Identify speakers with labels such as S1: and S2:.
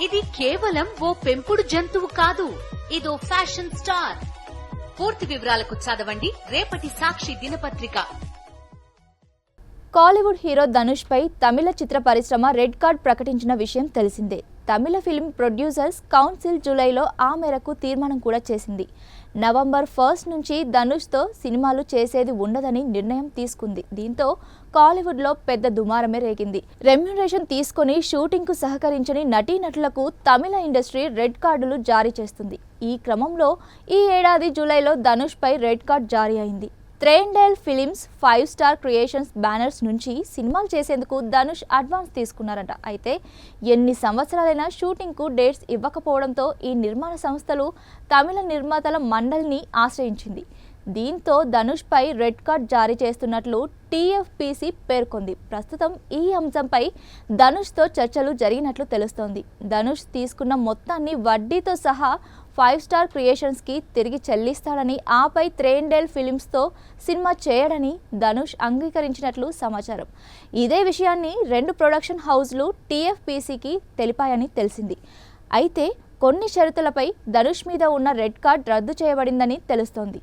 S1: ఇది కేవలం ఓ పెంపుడు జంతువు కాదు, ఇదో ఫ్యాషన్ స్టార్. పూర్తి వివరాలకు చదవండి రేపటి సాక్షి దినపత్రిక.
S2: కాలీవుడ్ హీరో ధనుష్ పై తమిళ చిత్ర పరిశ్రమ రెడ్ కార్డ్ ప్రకటించిన విషయం తెలిసిందే. తమిళ ఫిల్మ్ ప్రొడ్యూసర్స్ కౌన్సిల్ జూలైలో ఆ మేరకు తీర్మానం కూడా చేసింది. నవంబర్ 1 నుంచి ధనుష్తో సినిమాలు చేసేది ఉండదని నిర్ణయం తీసుకుంది. దీంతో కాలీవుడ్లో పెద్ద దుమారమే రేగింది. రెమ్యునరేషన్ తీసుకుని షూటింగ్కు సహకరించని నటీనటులకు తమిళ ఇండస్ట్రీ రెడ్ కార్డులు జారీ చేస్తుంది. ఈ క్రమంలో ఈ ఏడాది జూలైలో ధనుష్ పై రెడ్ కార్డ్ జారీ అయింది. త్రేండేల్ ఫిలిమ్స్ 5 స్టార్ క్రియేషన్స్ బ్యానర్స్ నుంచి సినిమాలు చేసేందుకు ధనుష్ అడ్వాన్స్ తీసుకున్నారట. అయితే ఎన్ని సంవత్సరాలైనా షూటింగ్కు డేట్స్ ఇవ్వకపోవడంతో ఈ నిర్మాణ సంస్థలు తమిళ నిర్మాతల మండలిని ఆశ్రయించింది. దీంతో ధనుష్ పై రెడ్ కార్డ్ జారీ చేస్తున్నట్లు టీఎఫ్పీసీ పేర్కొంది. ప్రస్తుతం ఈ అంశంపై ధనుష్తో చర్చలు జరిగినట్లు తెలుస్తోంది. ధనుష్ తీసుకున్న మొత్తాన్ని వడ్డీతో సహా 5 స్టార్ క్రియేషన్స్కి తిరిగి చెల్లిస్తాడని, ఆపై త్రేండేల్ ఫిలిమ్స్తో సినిమా చేయడని ధనుష్ అంగీకరించినట్లు సమాచారం. ఇదే విషయాన్ని 2 ప్రొడక్షన్ హౌస్లు టీఎఫ్పీసీకి తెలిపాయని తెలిసింది. అయితే కొన్ని షరతులపై ధనుష్ మీద ఉన్న రెడ్ కార్డ్ రద్దు చేయబడిందని తెలుస్తోంది.